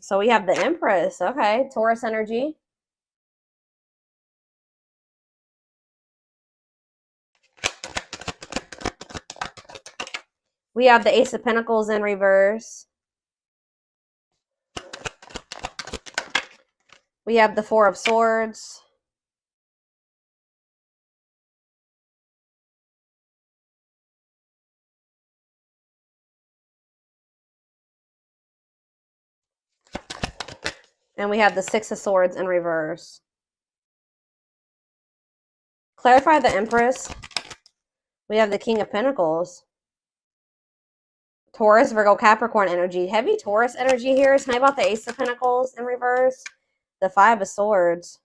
So we have the Empress. Okay, Taurus energy. We have the Ace of Pentacles in reverse. We have the Four of Swords. And we have the Six of Swords in reverse. Clarify the Empress. We have the King of Pentacles. Taurus, Virgo, Capricorn energy. Heavy Taurus energy here. Tell me about the Ace of Pentacles in reverse. The Five of Swords.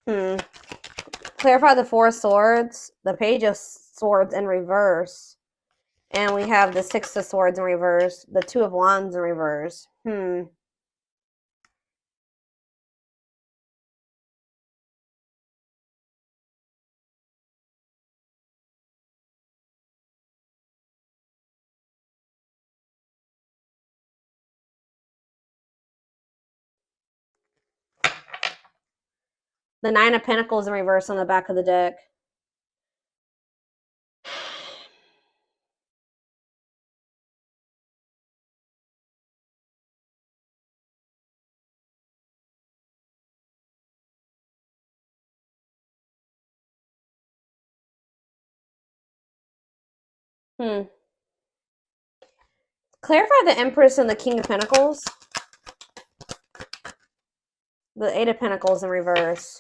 Clarify the Four of Swords. The Page of Swords in reverse. And we have the Six of Swords in reverse. The Two of Wands in reverse. The Nine of Pentacles in reverse on the back of the deck. Clarify the Empress and the King of Pentacles. The Eight of Pentacles in reverse.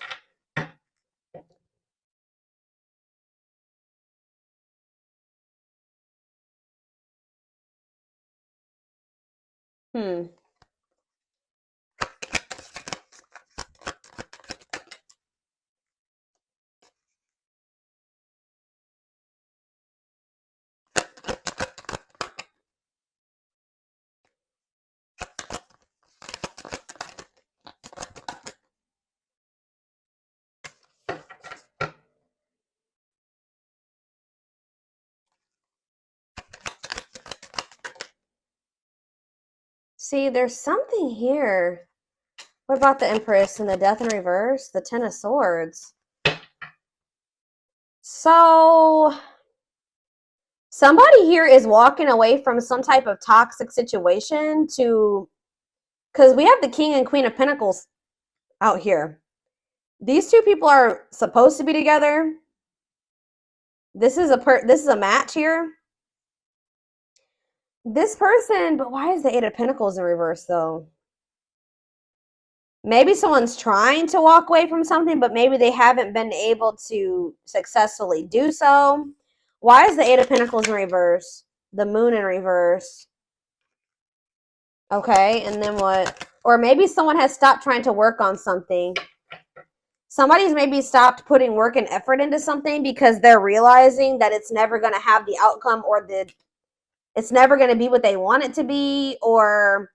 See, there's something here. What about the Empress and the Death in reverse? The Ten of Swords. So, somebody here is walking away from some type of toxic situation to, because we have the King and Queen of Pentacles out here. These two people are supposed to be together. This is a match here. This person, but why is the Eight of Pentacles in reverse though? Maybe someone's trying to walk away from something, but maybe they haven't been able to successfully do so. Why is the Eight of Pentacles in reverse? The Moon in reverse. Okay, and then what? Or maybe someone has stopped trying to work on something. Somebody's maybe stopped putting work and effort into something because they're realizing that it's never going to have the outcome, or it's never going to be what they want it to be, or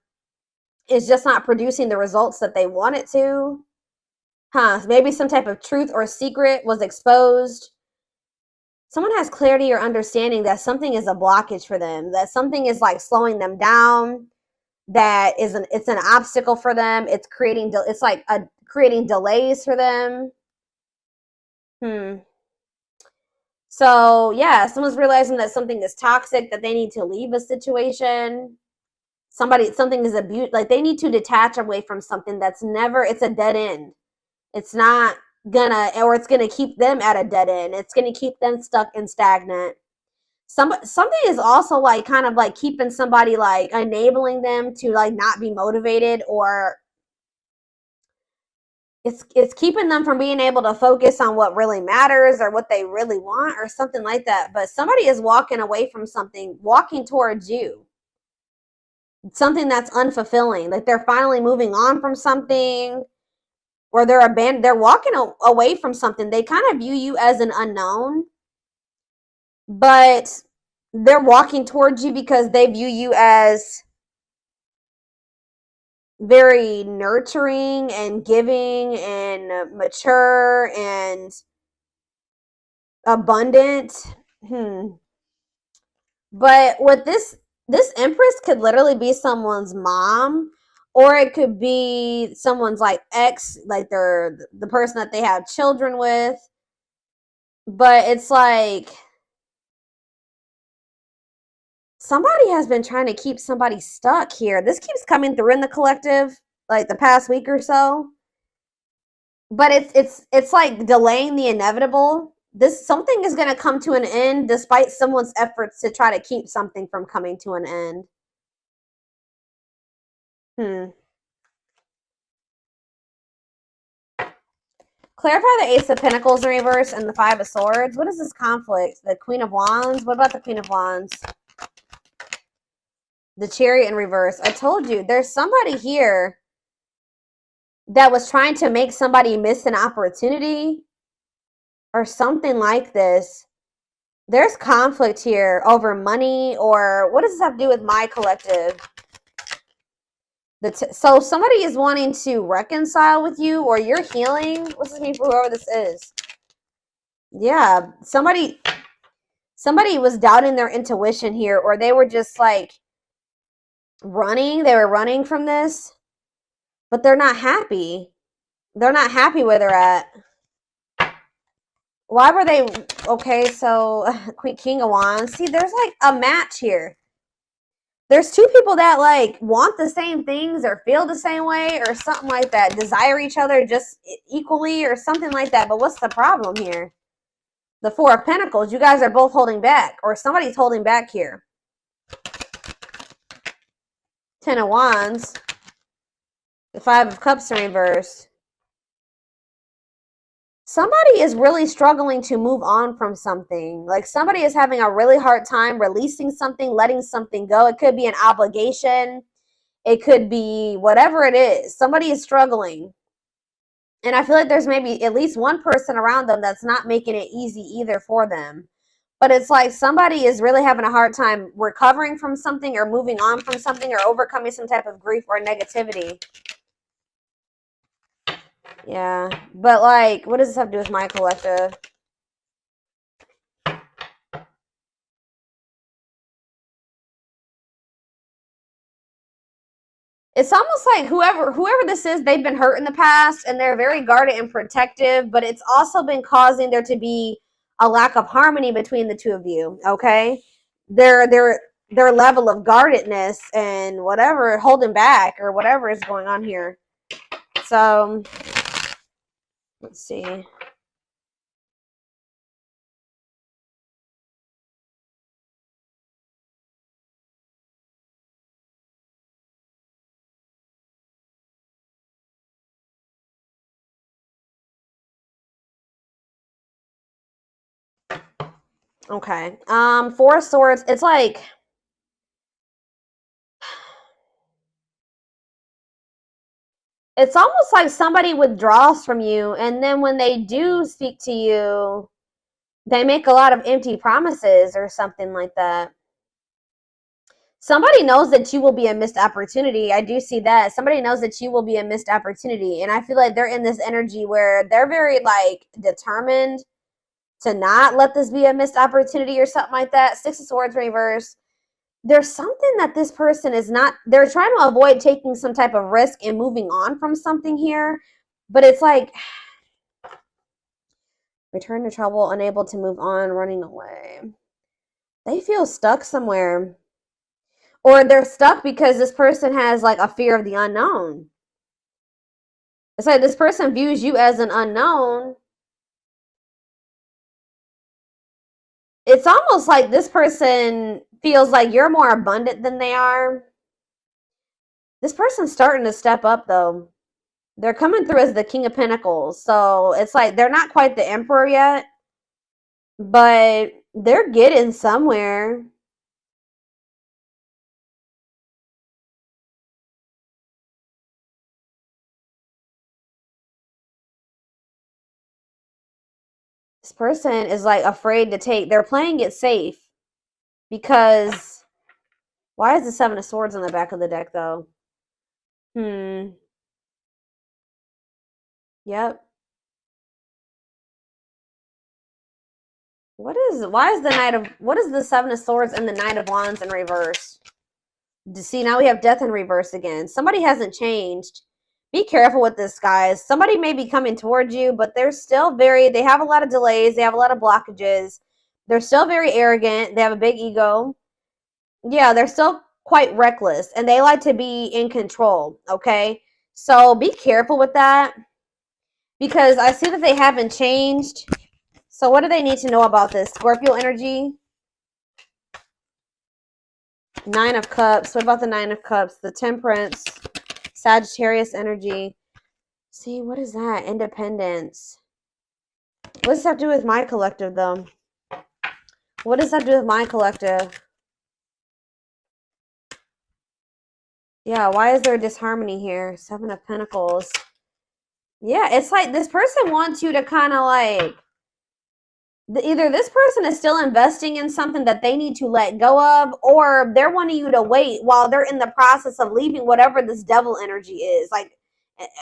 it's just not producing the results that they want it to. Maybe some type of truth or secret was exposed. Someone has clarity or understanding that something is a blockage for them, that something is like slowing them down, that it's an obstacle for them. It's creating delays for them. So yeah, someone's realizing that something is toxic, that they need to leave a situation. Something is abused, like they need to detach away from something that's it's a dead end. It's not gonna, or it's gonna keep them at a dead end. It's gonna keep them stuck and stagnant. Something is also like kind of like keeping somebody, like enabling them to like not be motivated, or it's keeping them from being able to focus on what really matters or what they really want or something like that. But somebody is walking away from something, walking towards you. Something that's unfulfilling. Like they're finally moving on from something, or they're walking away from something. They kind of view you as an unknown, but they're walking towards you because they view you as very nurturing and giving and mature and abundant. But with this Empress could literally be someone's mom, Or it could be someone's like ex, like they're the person that they have children with. But it's like somebody has been trying to keep somebody stuck here. This keeps coming through in the collective, like the past week or so. But it's like delaying the inevitable. This something is going to come to an end despite someone's efforts to try to keep something from coming to an end. Clarify the Ace of Pentacles in reverse and the Five of Swords. What is this conflict? The Queen of Wands? What about the Queen of Wands? The Chariot in reverse. I told you, there's somebody here that was trying to make somebody miss an opportunity or something like this. There's conflict here over money, or what does this have to do with my collective? So somebody is wanting to reconcile with you, or you're healing. What's this mean for whoever this is? Yeah, somebody was doubting their intuition here, or they were just like running. They were running from this, but they're not happy. They're not happy where they're at. Why were they? Okay, so King of Wands. See, there's like a match here. There's two people that like want the same things or feel the same way or something like that. Desire each other just equally or something like that. But what's the problem here? The Four of Pentacles. You guys are both holding back, or somebody's holding back here. Ten of Wands. The Five of Cups in reverse. Somebody is really struggling to move on from something. Like somebody is having a really hard time releasing something, letting something go. It could be an obligation. It could be whatever it is. Somebody is struggling. And I feel like there's maybe at least one person around them that's not making it easy either for them. But it's like somebody is really having a hard time recovering from something or moving on from something or overcoming some type of grief or negativity. Yeah, but like, what does this have to do with my collective? It's almost like whoever this is, they've been hurt in the past and they're very guarded and protective, but it's also been causing there to be a lack of harmony between the two of you, okay? Their level of guardedness and whatever, holding back or whatever is going on here. So, let's see. Okay. Four of Swords. It's like it's almost like somebody withdraws from you, and then when they do speak to you, they make a lot of empty promises or something like that. Somebody knows that you will be a missed opportunity. I do see that. Somebody knows that you will be a missed opportunity. And I feel like they're in this energy where they're very like determined to not let this be a missed opportunity or something like that. Six of Swords reverse. There's something that this person is not, they're trying to avoid taking some type of risk and moving on from something here. But it's like, return to trouble, unable to move on, running away. They feel stuck somewhere. Or they're stuck because this person has like a fear of the unknown. It's like this person views you as an unknown. It's almost like this person feels like you're more abundant than they are. This person's starting to step up though. They're coming through as the King of Pentacles. So it's like they're not quite the Emperor yet, but they're getting somewhere. This person is like afraid to take, they're playing it safe because why is the Seven of Swords on the back of the deck though? Yep. Why is the Knight of, what is the Seven of Swords and the Knight of Wands in reverse? See, now we have death in reverse again. Somebody hasn't changed. Be careful with this, guys. Somebody may be coming towards you, but they're still they have a lot of delays. They have a lot of blockages. They're still very arrogant. They have a big ego. Yeah, they're still quite reckless, and they like to be in control, okay? So be careful with that, because I see that they haven't changed. So what do they need to know about this? Scorpio energy. Nine of Cups. What about the Nine of Cups? The Temperance. Sagittarius energy. See, what is that? Independence. What does that do with my collective, though? What does that do with my collective? Yeah, why is there disharmony here? Seven of Pentacles. Yeah, it's like this person wants you to kind of like, either this person is still investing in something that they need to let go of, or they're wanting you to wait while they're in the process of leaving whatever this devil energy is. Like,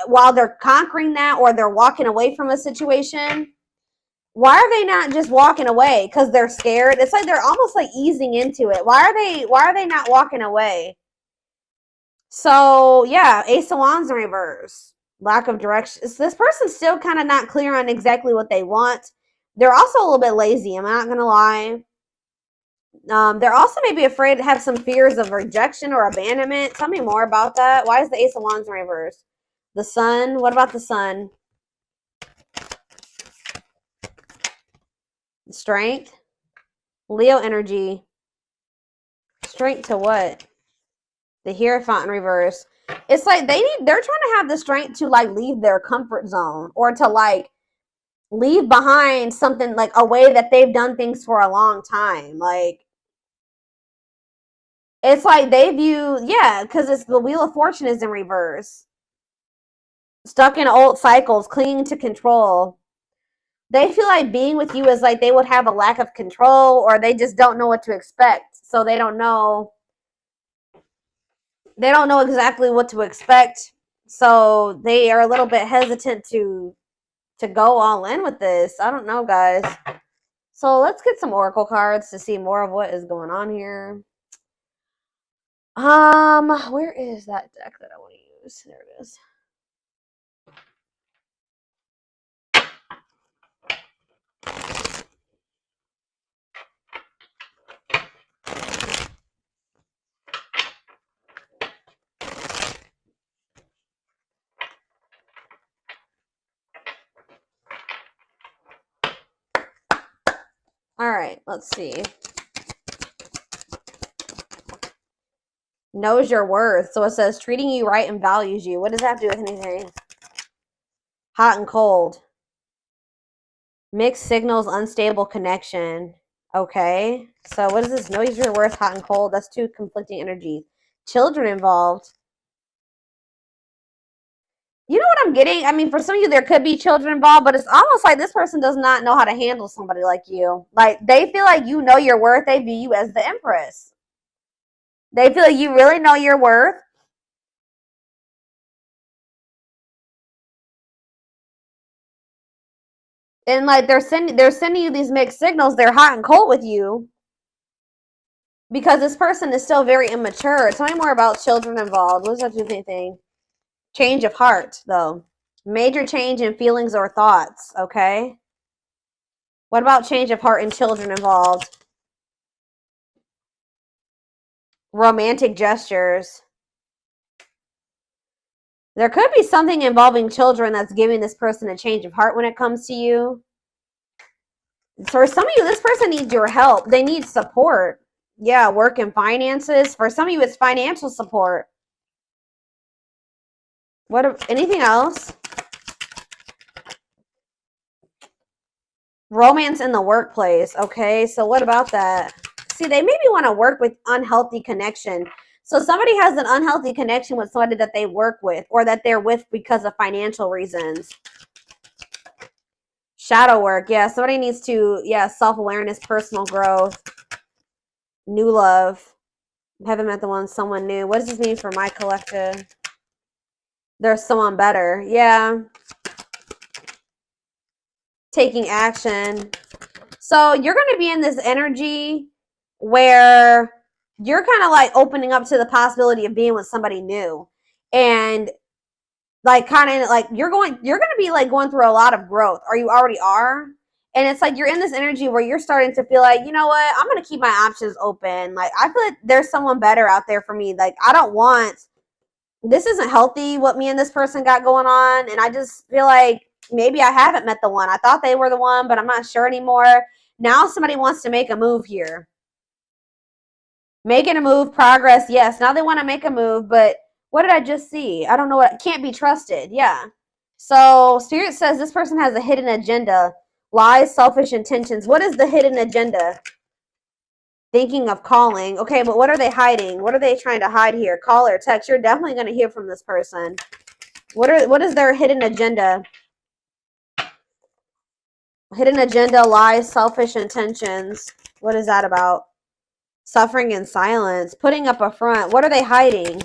while they're conquering that, or they're walking away from a situation. Why are they not just walking away? Because they're scared? It's like they're almost like easing into it. Why are they not walking away? So yeah, Ace of Wands in reverse. Lack of direction. So this person's still kind of not clear on exactly what they want. They're also a little bit lazy, I'm not gonna lie. They're also maybe afraid to have some fears of rejection or abandonment. Tell me more about that. Why is the Ace of Wands in reverse? The Sun. What about the Sun? Strength. Leo energy. Strength to what? The Hierophant in reverse. It's like they're trying to have the strength to like leave their comfort zone, or to like leave behind something, like a way that they've done things for a long time. Like, it's like they view, yeah, because it's the Wheel of Fortune is in reverse. Stuck in old cycles, clinging to control. They feel like being with you is like they would have a lack of control, or they just don't know what to expect. So they don't know exactly what to expect. So they are a little bit hesitant to go all in with this. I don't know, guys. So let's get some oracle cards to see more of what is going on here. Where is that deck that I want to use? There it is. All right, let's see. Knows your worth. So it says treating you right and values you. What does that have to do with anything? Hot and cold. Mixed signals, unstable connection. Okay. So what is this? Knows your worth, hot and cold. That's two conflicting energies. Children involved. You know what I'm getting? I mean, for some of you, there could be children involved, but it's almost like this person does not know how to handle somebody like you. Like, they feel like you know your worth. They view you as the Empress. They feel like you really know your worth. And like they're sending you these mixed signals. They're hot and cold with you because this person is still very immature. Tell me more about children involved. What does that do with anything? Change of heart, though. Major change in feelings or thoughts, okay? What about change of heart and children involved? Romantic gestures. There could be something involving children that's giving this person a change of heart when it comes to you. For some of you, this person needs your help. They need support. Yeah, work and finances. For some of you, it's financial support. Anything else? Romance in the workplace. Okay, so what about that? See, they maybe want to work with unhealthy connection. So somebody has an unhealthy connection with somebody that they work with, or that they're with because of financial reasons. Shadow work. Yeah, somebody needs to, yeah, self-awareness, personal growth, new love. Haven't met the one, someone new. What does this mean for my collective? There's someone better. Yeah. Taking action. So you're going to be in this energy where you're kind of like opening up to the possibility of being with somebody new. And like kind of like you're going to be like going through a lot of growth, or you already are. And it's like you're in this energy where you're starting to feel like, you know what, I'm going to keep my options open. Like I feel like there's someone better out there for me. Like I don't want, this isn't healthy what me and this person got going on. And I just feel like maybe I haven't met the one. I thought they were the one, but I'm not sure anymore. Now somebody wants to make a move here. Making a move, progress, yes. Now they want to make a move, but what did I just see? I don't know what, can't be trusted. Yeah. So Spirit says this person has a hidden agenda, lies, selfish intentions. What is the hidden agenda? Thinking of calling. Okay, but what are they hiding? What are they trying to hide here? Call or text. You're definitely going to hear from this person. What is their hidden agenda? Hidden agenda, lies, selfish intentions. What is that about? Suffering in silence. Putting up a front. What are they hiding?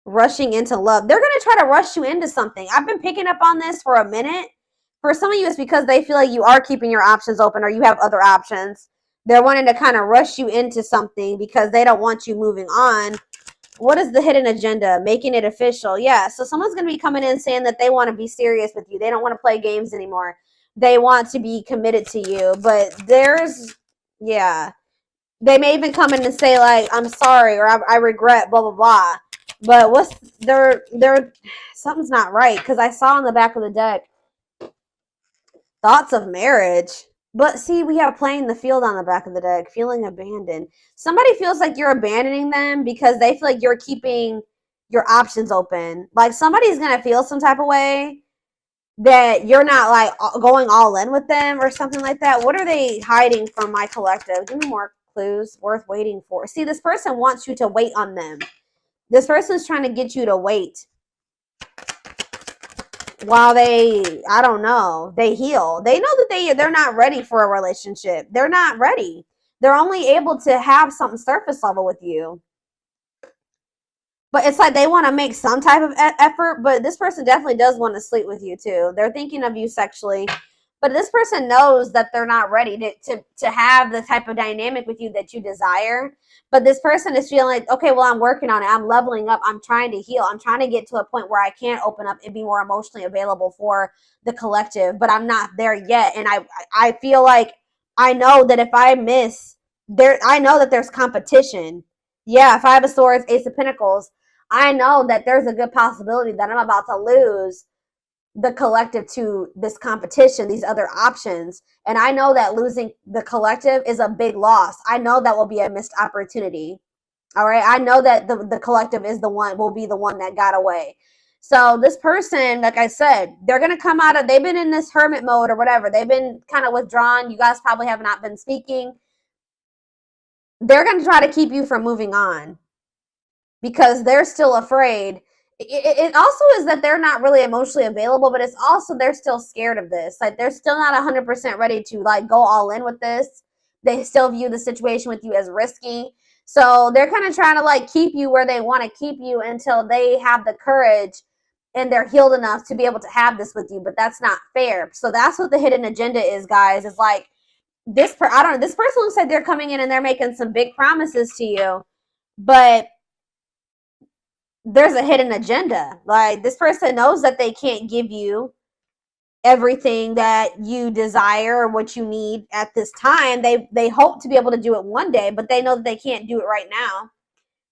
Rushing into love. They're going to try to rush you into something. I've been picking up on this for a minute. For some of you, it's because they feel like you are keeping your options open or you have other options. They're wanting to kind of rush you into something because they don't want you moving on. What is the hidden agenda? Making it official. Yeah, so someone's going to be coming in saying that they want to be serious with you. They don't want to play games anymore. They want to be committed to you. But there's, yeah. They may even come in and say like, I'm sorry, or I regret, blah, blah, blah. But what's they're something's not right, because I saw on the back of the deck thoughts of marriage. But see, we have playing the field on the back of the deck, feeling abandoned. Somebody feels like you're abandoning them because they feel like you're keeping your options open. Like somebody's gonna feel some type of way that you're not like going all in with them or something like that. What are they hiding from my collective? Give me more clues worth waiting for. See, this person wants you to wait on them. This person's trying to get you to wait while they, I don't know, they heal. They know that they're not ready for a relationship. They're not ready. They're only able to have something surface level with you. But it's like they want to make some type of effort, but this person definitely does want to sleep with you too. They're thinking of you sexually. But this person knows that they're not ready to have the type of dynamic with you that you desire. But this person is feeling like, okay, well, I'm working on it. I'm leveling up. I'm trying to heal. I'm trying to get to a point where I can open up and be more emotionally available for the collective. But I'm not there yet. And I feel like I know that if I miss, I know that there's competition. Yeah, Five of Swords, Ace of Pentacles. I know that there's a good possibility that I'm about to lose the collective to this competition, these other options. And I know that losing the collective is a big loss. I know that will be a missed opportunity. All right. I know that the collective will be the one that got away. So this person, like I said, they're going to come out of, they've been in this hermit mode or whatever. They've been kind of withdrawn. You guys probably have not been speaking. They're going to try to keep you from moving on because they're still afraid. It also is that they're not really emotionally available, but it's also they're still scared of this. Like they're still not 100% ready to like go all in with this. They still view the situation with you as risky. So they're kind of trying to like keep you where they want to keep you until they have the courage and they're healed enough to be able to have this with you. But that's not fair. So that's what the hidden agenda is, guys. It's like this person looks like they're coming in and they're making some big promises to you, but there's a hidden agenda. Like this person knows that they can't give you everything that you desire or what you need at this time. They hope to be able to do it one day, but they know that they can't do it right now.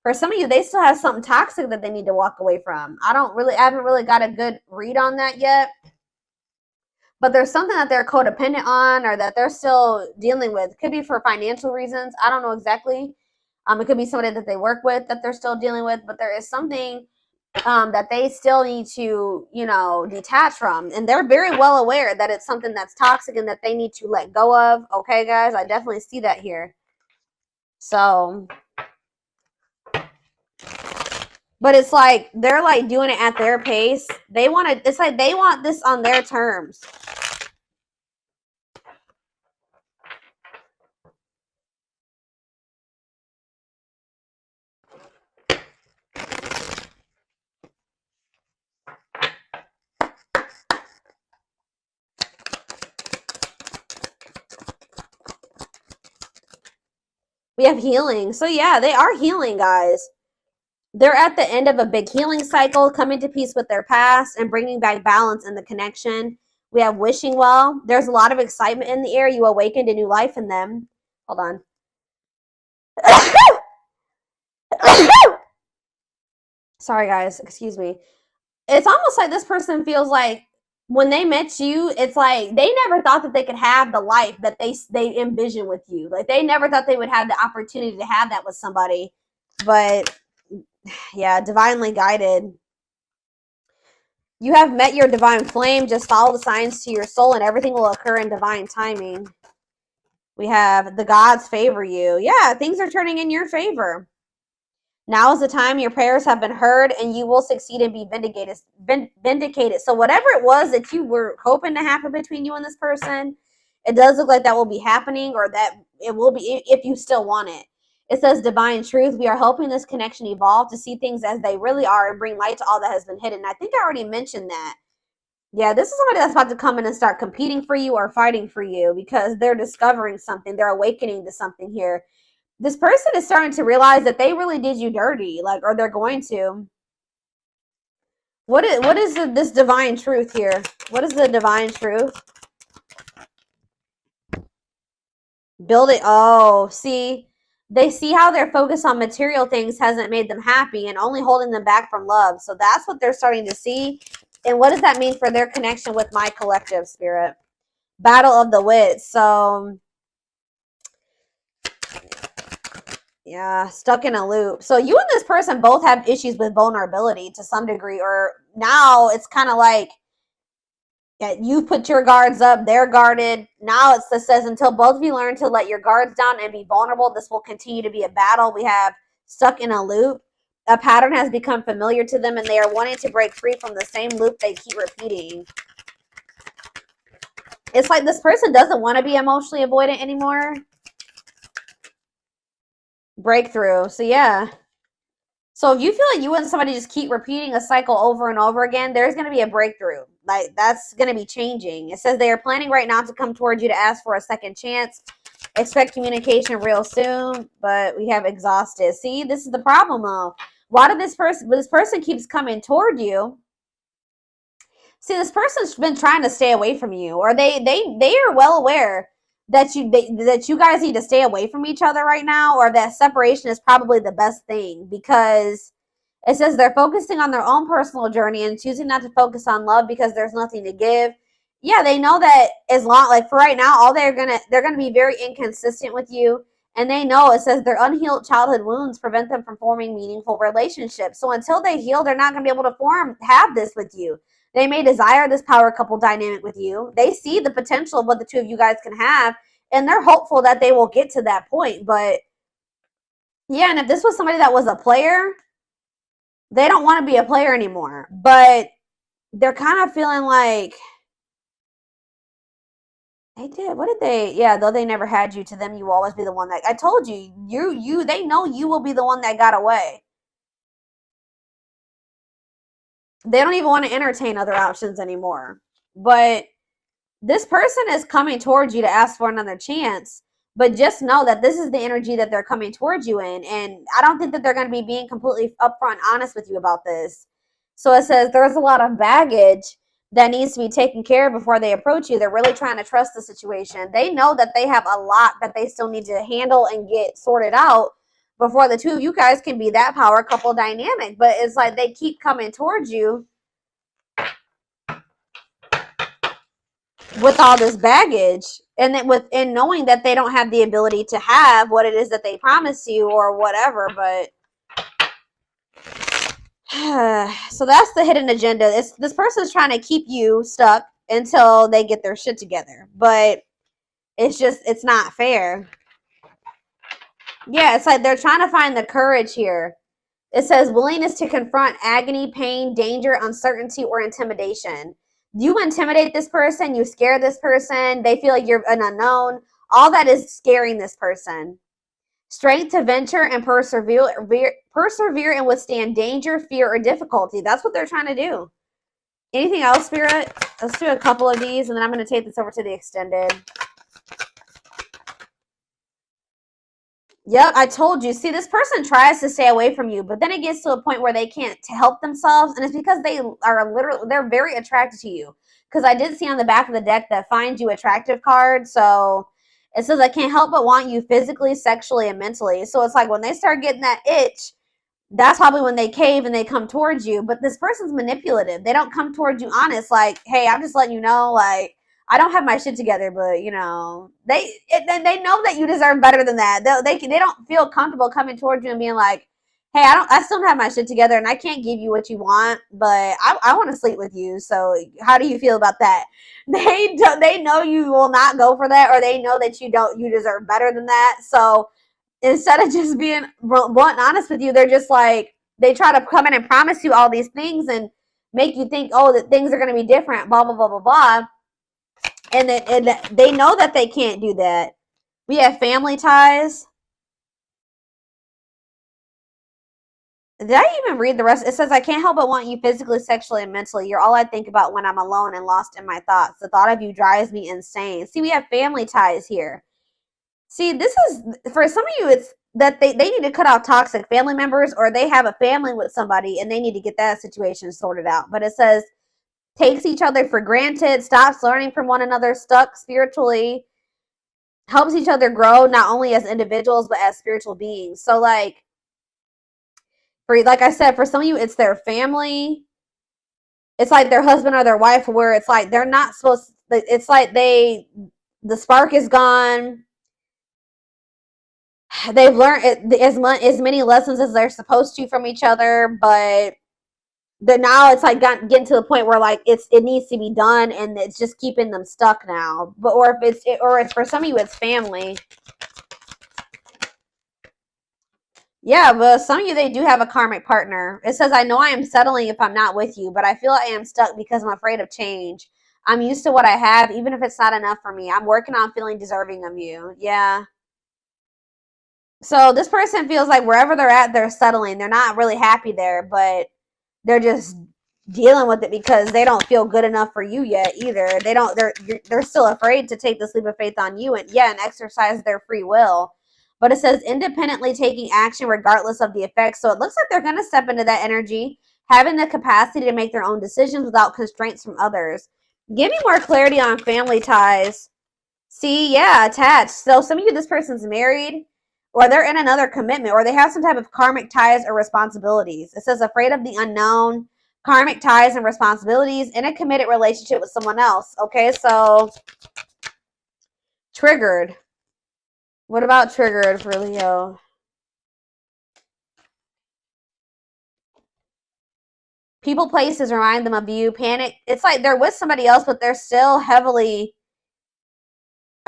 For some of you, they still have something toxic that they need to walk away from. I haven't really got a good read on that yet. But there's something that they're codependent on or that they're still dealing with. It could be for financial reasons. I don't know exactly. It could be somebody that they work with that they're still dealing with, but there is something that they still need to, detach from. And they're very well aware that it's something that's toxic and that they need to let go of. Okay, guys, I definitely see that here. So, but it's like they're like doing it at their pace. It's like they want this on their terms. We have healing. So yeah, they are healing, guys. They're at the end of a big healing cycle, coming to peace with their past and bringing back balance in the connection. We have wishing well. There's a lot of excitement in the air. You awakened a new life in them. Hold on. Sorry, guys. Excuse me. It's almost like this person feels like when they met you, it's like they never thought that they could have the life that they envision with you. Like they never thought they would have the opportunity to have that with somebody. But yeah, divinely guided. You have met your divine flame. Just follow the signs to your soul and everything will occur in divine timing. We have the gods favor you. Yeah, things are turning in your favor. Now is the time your prayers have been heard and you will succeed and be vindicated. So whatever it was that you were hoping to happen between you and this person, it does look like that will be happening, or that it will be if you still want it. It says divine truth. We are helping this connection evolve to see things as they really are and bring light to all that has been hidden. I think I already mentioned that. Yeah, this is somebody that's about to come in and start competing for you or fighting for you because they're discovering something. They're awakening to something here. This person is starting to realize that they really did you dirty, like, or they're going to. What is this divine truth here? What is the divine truth? Build it. Oh, see, they see how their focus on material things hasn't made them happy and only holding them back from love. So that's what they're starting to see. And what does that mean for their connection with my collective spirit? Battle of the wits. So yeah, stuck in a loop. So you and this person both have issues with vulnerability to some degree, or now it's kind of like, yeah, you put your guards up, they're guarded. Now it says until both of you learn to let your guards down and be vulnerable, this will continue to be a battle. We have stuck in a loop. A pattern has become familiar to them and they are wanting to break free from the same loop they keep repeating. It's like this person doesn't want to be emotionally avoidant anymore. Breakthrough. So yeah. So if you feel like you and somebody just keep repeating a cycle over and over again, there's going to be a breakthrough. Like that's going to be changing. It says they are planning right now to come towards you to ask for a second chance. Expect communication real soon, but we have exhausted. See, this is the problem though. Why did this person keeps coming toward you? See, this person's been trying to stay away from you, or they are well aware that you guys need to stay away from each other right now, or that separation is probably the best thing, because it says they're focusing on their own personal journey and choosing not to focus on love because there's nothing to give. Yeah, they know that as long, like for right now, they're gonna be very inconsistent with you, and they know it says their unhealed childhood wounds prevent them from forming meaningful relationships. So until they heal, they're not gonna be able to have this with you. They may desire this power couple dynamic with you. They see the potential of what the two of you guys can have, and they're hopeful that they will get to that point. But yeah, and if this was somebody that was a player, they don't want to be a player anymore. But they're kind of feeling like they did. What did they? Yeah, though they never had you, to them you will always be the one that I told you. They know you will be the one that got away. They don't even want to entertain other options anymore. But this person is coming towards you to ask for another chance, but just know that this is the energy that they're coming towards you in. And I don't think that they're going to be being completely upfront honest with you about this. So it says there's a lot of baggage that needs to be taken care of before they approach you. They're really trying to trust the situation. They know that they have a lot that they still need to handle and get sorted out before the two of you guys can be that power couple dynamic. But it's like they keep coming towards you with all this baggage, and then knowing that they don't have the ability to have what it is that they promise you or whatever. But so that's the hidden agenda. This person's trying to keep you stuck until they get their shit together, but it's not fair. Yeah, it's like they're trying to find the courage here. It says willingness to confront agony, pain, danger, uncertainty, or intimidation. You intimidate this person, you scare this person, they feel like you're an unknown. All that is scaring this person. Strength to venture and persevere and withstand danger, fear, or difficulty. That's what they're trying to do. Anything else, Spirit? Let's do a couple of these, and then I'm going to take this over to the extended. Yep, I told you. See, this person tries to stay away from you, but then it gets to a point where they can't help themselves, and it's because they are literally, they're very attracted to you. Because I did see on the back of the deck that finds you attractive card, so it says I can't help but want you physically, sexually, and mentally. So it's like when they start getting that itch, that's probably when they cave and they come towards you. But this person's manipulative. They don't come towards you honest, like, hey, I'm just letting you know, like, I don't have my shit together, but you know, they know that you deserve better than that. They don't feel comfortable coming towards you and being like, hey, I still don't have my shit together and I can't give you what you want, but I want to sleep with you. So how do you feel about that? They know you will not go for that, or they know that you deserve better than that. So instead of just being blunt and honest with you, they're just like, they try to come in and promise you all these things and make you think, oh, that things are going to be different, blah, blah, blah, blah, blah. And they know that they can't do that. We have family ties. Did I even read the rest? It says, I can't help but want you physically, sexually, and mentally. You're all I think about when I'm alone and lost in my thoughts. The thought of you drives me insane. See, we have family ties here. See, this is, for some of you, it's that they need to cut off toxic family members, or they have a family with somebody and they need to get that situation sorted out. But it says, takes each other for granted, stops learning from one another, stuck spiritually, helps each other grow, not only as individuals, but as spiritual beings. So, like I said, for some of you, it's their family. It's like their husband or their wife, where it's like they're not supposed to, it's like the spark is gone. They've learned as many lessons as they're supposed to from each other, but now it's like getting to the point where like it needs to be done, and it's just keeping them stuck now. But or it's for some of you, it's family. Yeah, but some of you, they do have a karmic partner. It says, I know I am settling if I'm not with you, but I feel I am stuck because I'm afraid of change. I'm used to what I have, even if it's not enough for me. I'm working on feeling deserving of you. Yeah. So this person feels like wherever they're at, they're settling. They're not really happy there, but they're just dealing with it because they don't feel good enough for you yet either. They're still afraid to take this leap of faith on you and exercise their free will. But it says independently taking action regardless of the effects. So it looks like they're going to step into that energy, having the capacity to make their own decisions without constraints from others. Give me more clarity on family ties. See, yeah, attached. So some of you, this person's married, or they're in another commitment, or they have some type of karmic ties or responsibilities. It says afraid of the unknown, karmic ties and responsibilities, in a committed relationship with someone else. Okay, so triggered. What about triggered for Leo? People, places remind them of you. Panic. It's like they're with somebody else, but they're still heavily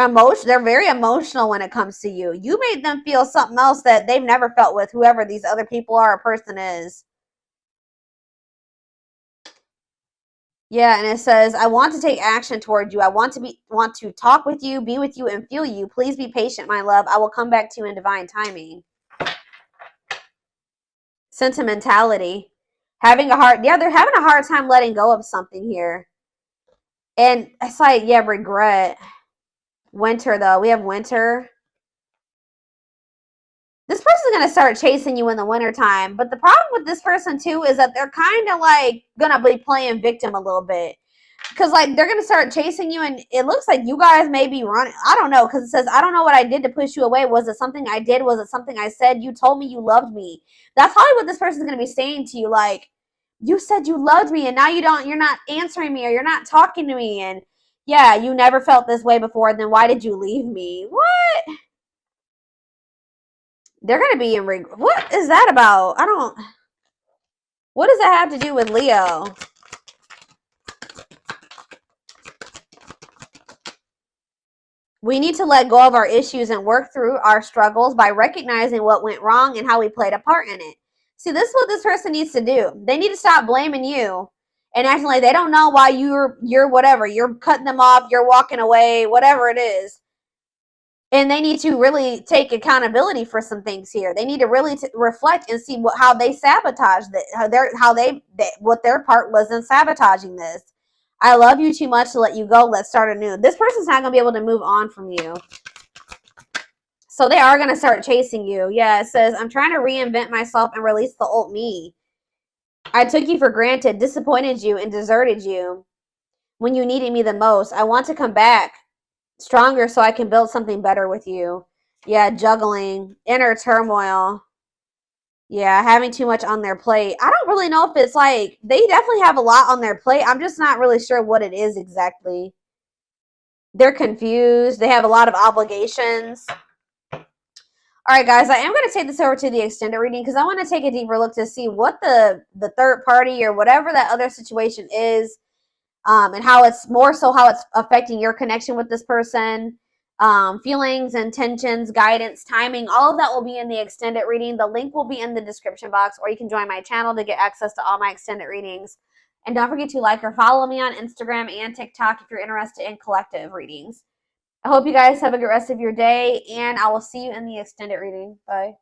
emotional. They're very emotional when it comes to you. You made them feel something else that they've never felt with whoever these other people are or person is. Yeah, and it says, I want to take action toward you. I want to talk with you, be with you, and feel you. Please be patient, my love. I will come back to you in divine timing. Sentimentality. They're having a hard time letting go of something here. And it's like, yeah, regret. Winter, though. We have winter. This person's going to start chasing you in the wintertime. But the problem with this person, too, is that they're kind of like going to be playing victim a little bit. Because, like, they're going to start chasing you, and it looks like you guys may be running. I don't know, because it says, I don't know what I did to push you away. Was it something I did? Was it something I said? You told me you loved me. That's probably what this person's going to be saying to you. Like, you said you loved me, and now you're not answering me, or you're not talking to me. And, yeah, you never felt this way before. Then why did you leave me? What? They're going to be in regret. What is that about? What does that have to do with Leo? We need to let go of our issues and work through our struggles by recognizing what went wrong and how we played a part in it. See, this is what this person needs to do. They need to stop blaming you and acting like they don't know why you're whatever. You're cutting them off, you're walking away, whatever it is. And they need to really take accountability for some things here. They need to really reflect and see how they sabotaged it, what their part was in sabotaging this. I love you too much to let you go. Let's start anew. This person's not going to be able to move on from you. So they are going to start chasing you. Yeah, it says, I'm trying to reinvent myself and release the old me. I took you for granted, disappointed you, and deserted you when you needed me the most. I want to come back stronger so I can build something better with you. Yeah, juggling, inner turmoil. Yeah, having too much on their plate. I don't really know if it's like, they definitely have a lot on their plate. I'm just not really sure what it is exactly. They're confused. They have a lot of obligations. All right, guys, I am going to take this over to the extended reading because I want to take a deeper look to see what the third party or whatever that other situation is, and how it's more so how it's affecting your connection with this person, feelings, intentions, guidance, timing. All of that will be in the extended reading. The link will be in the description box, or you can join my channel to get access to all my extended readings. And don't forget to like or follow me on Instagram and TikTok if you're interested in collective readings. I hope you guys have a good rest of your day, and I will see you in the extended reading. Bye.